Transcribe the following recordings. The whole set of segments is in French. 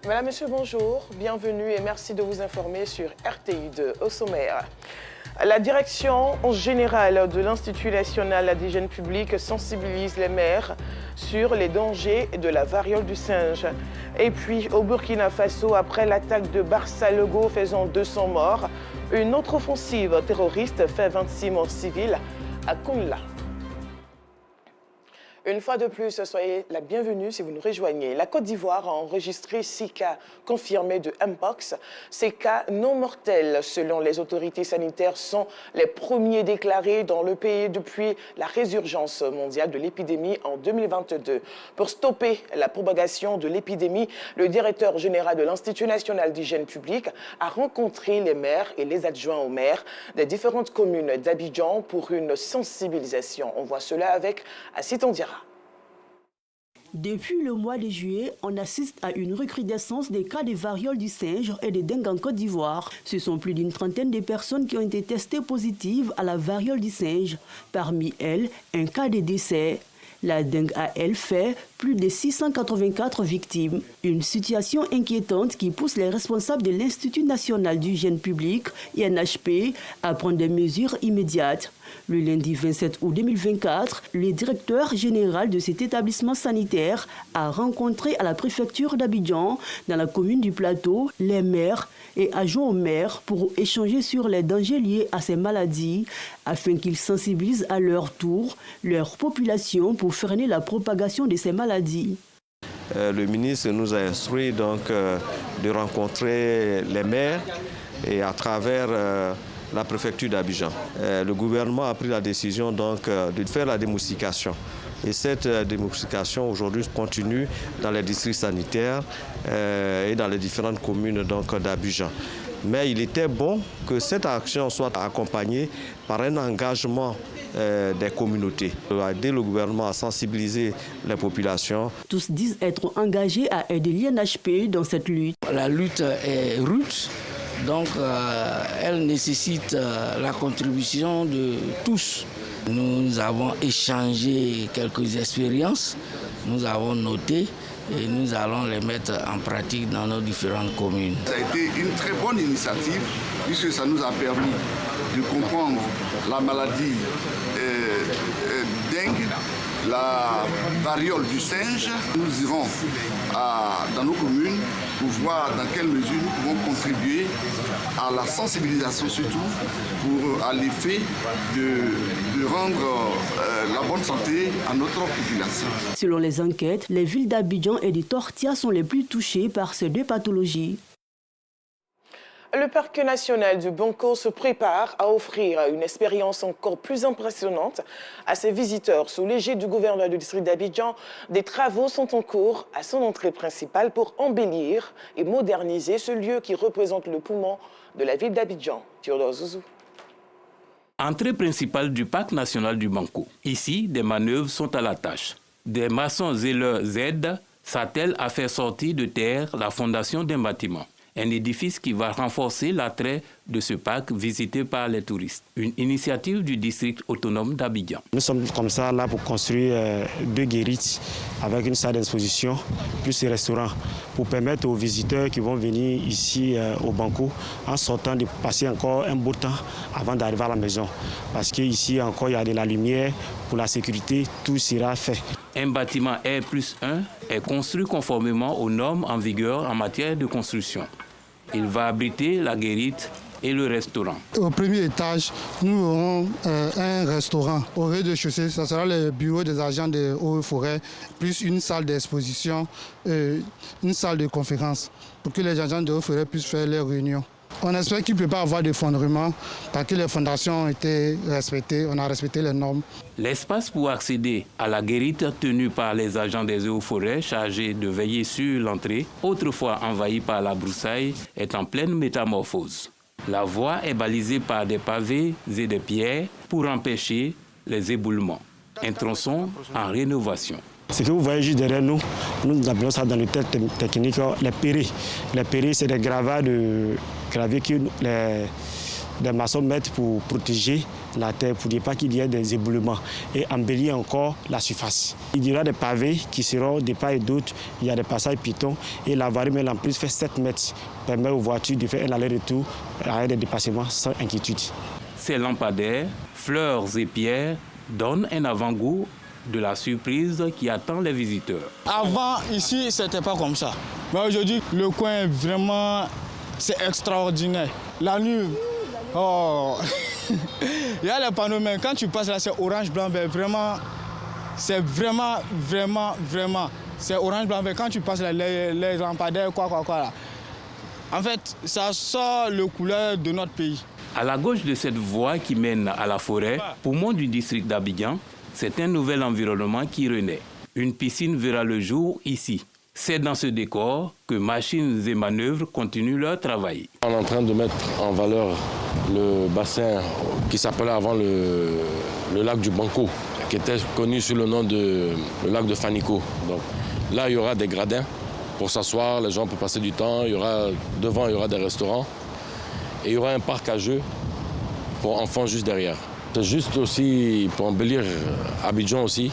Madame, Monsieur, bonjour, bienvenue et merci de vous informer sur RTI2 au sommaire. La direction générale de l'Institut national d'hygiène publique sensibilise les maires sur les dangers de la variole du singe. Et puis au Burkina Faso, après l'attaque de Barça-Lego faisant 200 morts, une autre offensive terroriste fait 26 morts civils à Kounla. Une fois de plus, soyez la bienvenue si vous nous rejoignez. La Côte d'Ivoire a enregistré 6 cas confirmés de Mpox. Ces cas non mortels, selon les autorités sanitaires, sont les premiers déclarés dans le pays depuis la résurgence mondiale de l'épidémie en 2022. Pour stopper la propagation de l'épidémie, le directeur général de l'Institut national d'hygiène publique a rencontré les maires et les adjoints aux maires des différentes communes d'Abidjan pour une sensibilisation. On voit cela avec Assit Ondira. Depuis le mois de juillet, on assiste à une recrudescence des cas de variole du singe et de dengue en Côte d'Ivoire. Ce sont plus d'une trentaine de personnes qui ont été testées positives à la variole du singe. Parmi elles, un cas de décès. La dengue a, elle, fait plus de 684 victimes. Une situation inquiétante qui pousse les responsables de l'Institut national d'hygiène publique, INHP, à prendre des mesures immédiates. Le lundi 27 août 2024, le directeur général de cet établissement sanitaire a rencontré à la préfecture d'Abidjan, dans la commune du Plateau, les maires et adjoints aux maires pour échanger sur les dangers liés à ces maladies, afin qu'ils sensibilisent à leur tour leur population pour freiner la propagation de ces maladies. Le ministre nous a instruit donc de rencontrer les maires et à travers la préfecture d'Abidjan. Le gouvernement a pris la décision donc de faire la démoustication. Et cette démoustication aujourd'hui continue dans les districts sanitaires et dans les différentes communes d'Abidjan. Mais il était bon que cette action soit accompagnée par un engagement des communautés. Aider le gouvernement à sensibiliser les populations. Tous disent être engagés à aider l'INHP dans cette lutte. La lutte est rude. Donc, elle nécessite la contribution de tous. Nous avons échangé quelques expériences, nous avons noté et nous allons les mettre en pratique dans nos différentes communes. Ça a été une très bonne initiative puisque ça nous a permis de comprendre la maladie dengue, la variole du singe. Nous irons dans nos communes pour voir dans quelle mesure nous pouvons contribuer à la sensibilisation surtout à l'effet de rendre la bonne santé à notre population. Selon les enquêtes, les villes d'Abidjan et de Tortia sont les plus touchées par ces deux pathologies. Le parc national du Banco se prépare à offrir une expérience encore plus impressionnante à ses visiteurs. Sous l'égide du gouverneur du district d'Abidjan, des travaux sont en cours à son entrée principale pour embellir et moderniser ce lieu qui représente le poumon de la ville d'Abidjan. Théodore Zouzou. Entrée principale du parc national du Banco. Ici, des manœuvres sont à la tâche. Des maçons zéleurs Z s'attellent à faire sortir de terre la fondation d'un bâtiment. Un édifice qui va renforcer l'attrait de ce parc visité par les touristes. Une initiative du district autonome d'Abidjan. Nous sommes comme ça là pour construire 2 guérites avec une salle d'exposition plus un restaurant pour permettre aux visiteurs qui vont venir ici au Banco en sortant de passer encore un beau temps avant d'arriver à la maison. Parce qu'ici encore il y a de la lumière, pour la sécurité, tout sera fait. Un bâtiment R+1 est construit conformément aux normes en vigueur en matière de construction. Il va abriter la guérite et le restaurant. Au premier étage, nous aurons un restaurant. Au rez-de-chaussée, ce sera le bureau des agents de eaux et forêts, plus une salle d'exposition, une salle de conférence, pour que les agents de eaux et forêts puissent faire leurs réunions. On espère qu'il ne peut pas avoir d'effondrement parce que les fondations ont été respectées, on a respecté les normes. L'espace pour accéder à la guérite tenue par les agents des eaux et forêts chargés de veiller sur l'entrée, autrefois envahie par la broussaille, est en pleine métamorphose. La voie est balisée par des pavés et des pierres pour empêcher les éboulements. Un tronçon en rénovation. Ce que vous voyez juste derrière nous, nous appelons ça dans le terme technique les pérés. Les pérés, c'est des gravats de gravier que des maçons mettent pour protéger la terre, pour ne pas qu'il y ait des éboulements et embellir encore la surface. Il y aura des pavés qui seront de part et d'autre, il y a des passages piétons et la voirie en plus fait 7 mètres, permet aux voitures de faire un aller-retour avec des dépassements sans inquiétude. Ces lampadaires, fleurs et pierres donnent un avant-goût de la surprise qui attend les visiteurs. Avant, ici, c'était pas comme ça. Mais aujourd'hui, le coin, vraiment, c'est extraordinaire. La nuit, oh, il y a les panneaux, mais quand tu passes là, c'est orange, blanc, vert. Vraiment, c'est vraiment, c'est orange, blanc, vert. Quand tu passes là, les lampadaires, quoi, là. En fait, ça sort le couleur de notre pays. À la gauche de cette voie qui mène à la forêt, poumon du district d'Abidjan, c'est un nouvel environnement qui renaît. Une piscine verra le jour ici. C'est dans ce décor que machines et manœuvres continuent leur travail. On est en train de mettre en valeur le bassin qui s'appelait avant le lac du Banco, qui était connu sous le nom de le lac de Fanico. Donc, là, il y aura des gradins pour s'asseoir, les gens peuvent passer du temps. Devant, il y aura des restaurants. Et il y aura un parc à jeux pour enfants juste derrière. C'est juste aussi pour embellir Abidjan aussi,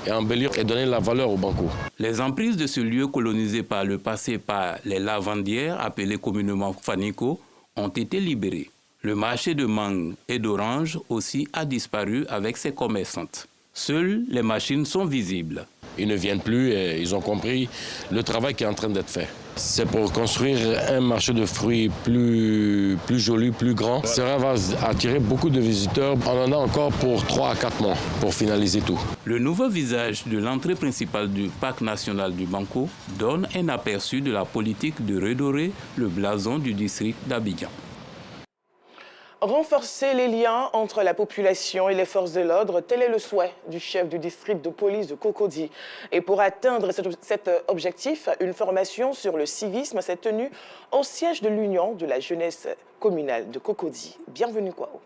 et embellir et donner la valeur au Banco. Les emprises de ce lieu colonisé par le passé par les lavandières, appelées communément Fanico, ont été libérées. Le marché de mangue et d'orange aussi a disparu avec ses commerçantes. Seules les machines sont visibles. Ils ne viennent plus et ils ont compris le travail qui est en train d'être fait. C'est pour construire un marché de fruits plus joli, plus grand. Ça va attirer beaucoup de visiteurs. On en a encore pour 3 à 4 mois pour finaliser tout. Le nouveau visage de l'entrée principale du parc national du Banco donne un aperçu de la politique de redorer le blason du district d'Abidjan. Renforcer les liens entre la population et les forces de l'ordre, tel est le souhait du chef du district de police de Cocody. Et pour atteindre cet objectif, une formation sur le civisme s'est tenue au siège de l'Union de la jeunesse communale de Cocody. Bienvenue Kwao.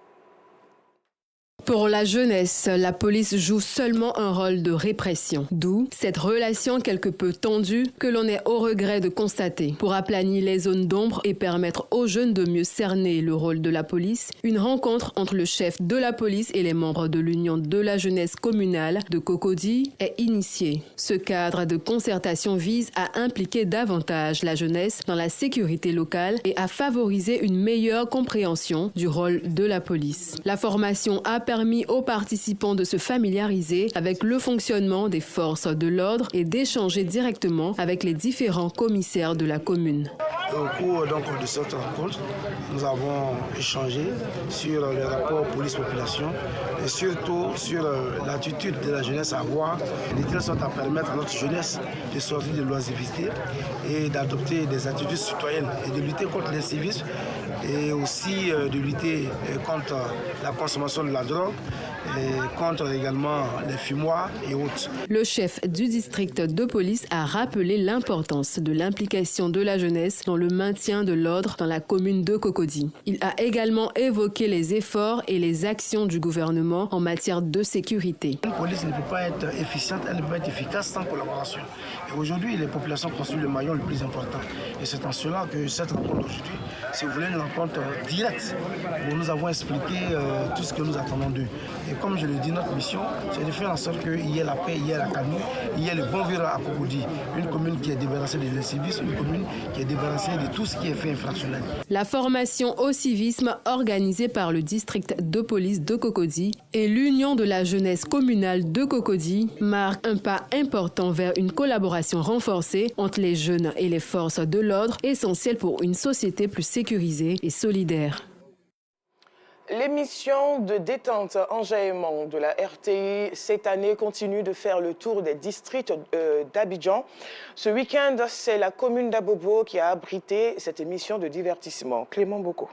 Pour la jeunesse, la police joue seulement un rôle de répression. D'où cette relation quelque peu tendue que l'on est au regret de constater. Pour aplanir les zones d'ombre et permettre aux jeunes de mieux cerner le rôle de la police, une rencontre entre le chef de la police et les membres de l'Union de la jeunesse communale de Cocody est initiée. Ce cadre de concertation vise à impliquer davantage la jeunesse dans la sécurité locale et à favoriser une meilleure compréhension du rôle de la police. La formation a permis aux participants de se familiariser avec le fonctionnement des forces de l'ordre et d'échanger directement avec les différents commissaires de la commune. Au cours de cette rencontre, nous avons échangé sur le rapport police-population et surtout sur l'attitude de la jeunesse à avoir de telle sorte à permettre à notre jeunesse de sortir de l'oisiveté et d'adopter des attitudes citoyennes et de lutter contre l'incivisme et aussi de lutter contre la consommation de la drogue et contre également les fumoirs et autres. Le chef du district de police a rappelé l'importance de l'implication de la jeunesse dans le maintien de l'ordre dans la commune de Cocody. Il a également évoqué les efforts et les actions du gouvernement en matière de sécurité. Une police ne peut pas être efficiente, elle ne peut pas être efficace sans collaboration. Et aujourd'hui, les populations constituent le maillon le plus important. Et c'est en cela que cette rencontre d'aujourd'hui, si vous voulez, une rencontre directe où nous avons expliqué tout ce que nous attendons d'eux. Et comme je le dis, notre mission, c'est de faire en sorte qu'il y ait la paix, il y ait la calme, il y ait le bon vivre à Cocody. Une commune qui est débarrassée de l'incivisme, une commune qui est débarrassée de tout ce qui est fait infractionnel. La formation au civisme organisée par le district de police de Cocody et l'Union de la jeunesse communale de Cocody marque un pas important vers une collaboration renforcée entre les jeunes et les forces de l'ordre, essentielle pour une société plus sécurisée et solidaire. L'émission de détente enjaillement de la RTI cette année continue de faire le tour des districts d'Abidjan. Ce week-end, c'est la commune d'Abobo qui a abrité cette émission de divertissement. Clément Boko.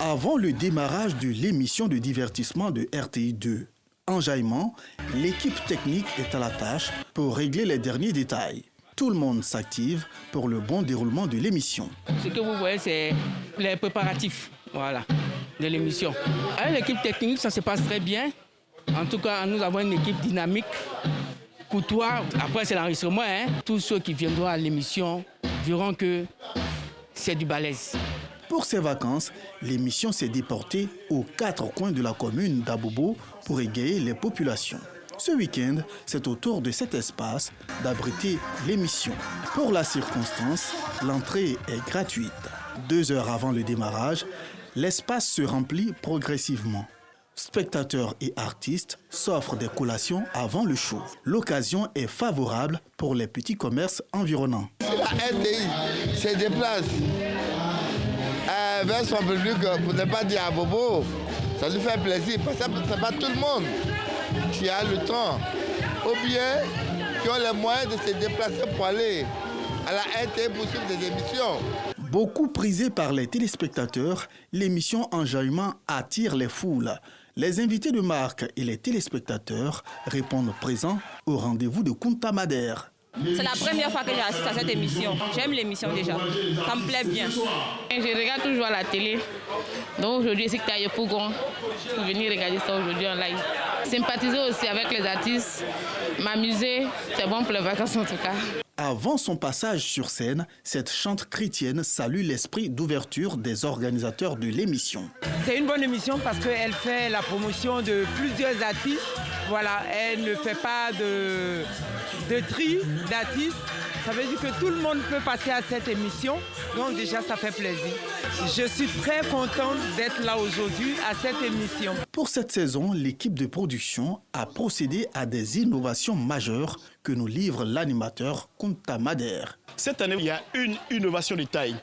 Avant le démarrage de l'émission de divertissement de RTI 2, Enjaillement, l'équipe technique est à la tâche pour régler les derniers détails. Tout le monde s'active pour le bon déroulement de l'émission. Ce que vous voyez, c'est les préparatifs. Voilà, de l'émission. Avec l'équipe technique, ça se passe très bien. En tout cas, nous avons une équipe dynamique, courtois. Après, c'est l'enregistrement. Tous ceux qui viendront à l'émission verront que c'est du balèze. Pour ces vacances, l'émission s'est déportée aux 4 coins de la commune d'Abobo pour égayer les populations. Ce week-end, c'est au tour de cet espace d'abriter l'émission. Pour la circonstance, l'entrée est gratuite. 2 heures avant le démarrage, l'espace se remplit progressivement. Spectateurs et artistes s'offrent des collations avant le show. L'occasion est favorable pour les petits commerces environnants. La RTI se déplace vers son public, pour ne pas dire à Bobo. Ça lui fait plaisir parce que ce n'est pas tout le monde qui a le temps ou bien qui ont les moyens de se déplacer pour aller à la RTI pour suivre des émissions. Beaucoup prisée par les téléspectateurs, l'émission Enjaillement attire les foules. Les invités de marque et les téléspectateurs répondent présents au rendez-vous de Kunta Madère. C'est la première fois que j'assiste à cette émission. J'aime l'émission déjà. Ça me plaît bien. Je regarde toujours à la télé. Donc aujourd'hui, c'est que tu as pour venir regarder ça aujourd'hui en live. Sympathiser aussi avec les artistes, m'amuser, c'est bon pour les vacances en tout cas. Avant son passage sur scène, cette chante chrétienne salue l'esprit d'ouverture des organisateurs de l'émission. C'est une bonne émission parce qu'elle fait la promotion de plusieurs artistes. Voilà, elle ne fait pas de tri d'artistes. Ça veut dire que tout le monde peut passer à cette émission. Donc déjà, ça fait plaisir. Je suis très contente d'être là aujourd'hui à cette émission. Pour cette saison, l'équipe de production a procédé à des innovations majeures que nous livre l'animateur Kunta Madère. Cette année, il y a une innovation de taille.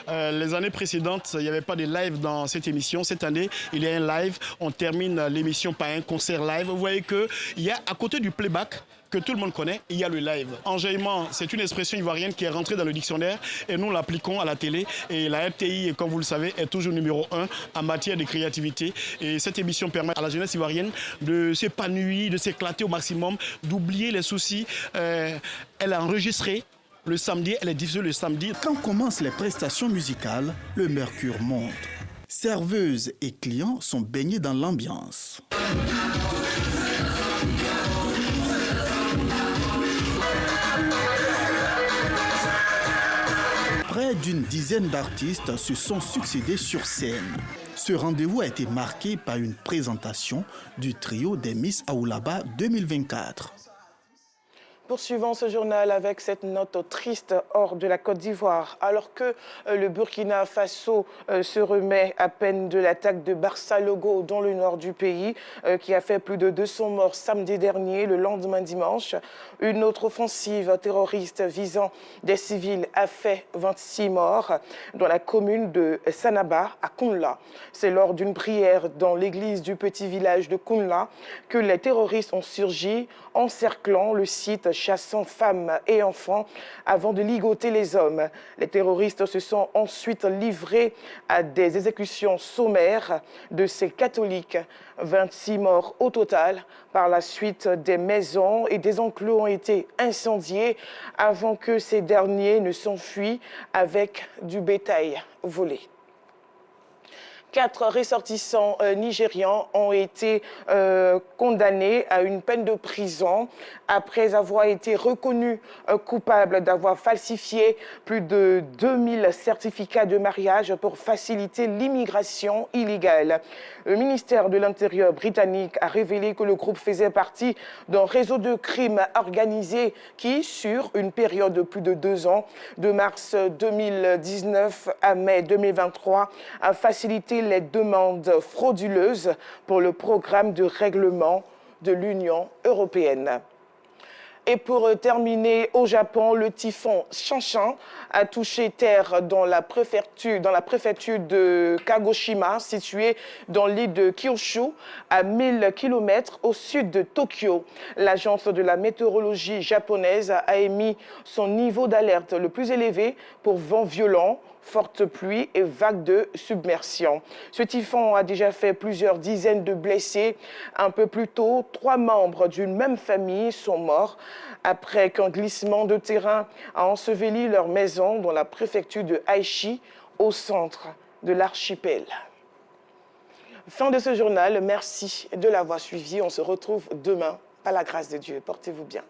Les années précédentes, il n'y avait pas de live dans cette émission. Cette année, il y a un live. On termine l'émission par un concert live. Vous voyez qu'il y a à côté du playback, que tout le monde connaît, il y a le live. Enjaillement, c'est une expression ivoirienne qui est rentrée dans le dictionnaire et nous l'appliquons à la télé. Et la RTI, comme vous le savez, est toujours numéro 1 en matière de créativité. Et cette émission permet à la jeunesse ivoirienne de s'épanouir, de s'éclater au maximum, d'oublier les soucis. Elle a enregistré le samedi, elle est diffusée le samedi. Quand commencent les prestations musicales, le mercure monte. Serveuses et clients sont baignés dans l'ambiance. Près d'une dizaine d'artistes se sont succédés sur scène. Ce rendez-vous a été marqué par une présentation du trio des Miss Aoulaba 2024. Poursuivons ce journal avec cette note triste hors de la Côte d'Ivoire. Alors que le Burkina Faso se remet à peine de l'attaque de Barça-Logo dans le nord du pays, qui a fait plus de 200 morts samedi dernier, le lendemain dimanche. Une autre offensive terroriste visant des civils a fait 26 morts dans la commune de Sanaba, à Kounla. C'est lors d'une prière dans l'église du petit village de Kounla que les terroristes ont surgi, encerclant le site, chassant femmes et enfants avant de ligoter les hommes. Les terroristes se sont ensuite livrés à des exécutions sommaires de ces catholiques. 26 morts au total. Par la suite, des maisons et des enclos ont été incendiés avant que ces derniers ne s'enfuient avec du bétail volé. 4 ressortissants nigérians ont été condamnés à une peine de prison après avoir été reconnus coupables d'avoir falsifié plus de 2000 certificats de mariage pour faciliter l'immigration illégale. Le ministère de l'Intérieur britannique a révélé que le groupe faisait partie d'un réseau de crimes organisés qui, sur une période de plus de 2 ans, de mars 2019 à mai 2023, a facilité les demandes frauduleuses pour le programme de règlement de l'Union européenne. Et pour terminer, au Japon, le typhon Shanshan a touché terre dans la préfecture de Kagoshima, située dans l'île de Kyushu, à 1000 km au sud de Tokyo. L'agence de la météorologie japonaise a émis son niveau d'alerte le plus élevé pour vents violents, fortes pluies et vagues de submersion. Ce typhon a déjà fait plusieurs dizaines de blessés. Un peu plus tôt, 3 membres d'une même famille sont morts après qu'un glissement de terrain a enseveli leur maison dans la préfecture de Aichi, au centre de l'archipel. Fin de ce journal. Merci de l'avoir suivi. On se retrouve demain. Par la grâce de Dieu. Portez-vous bien.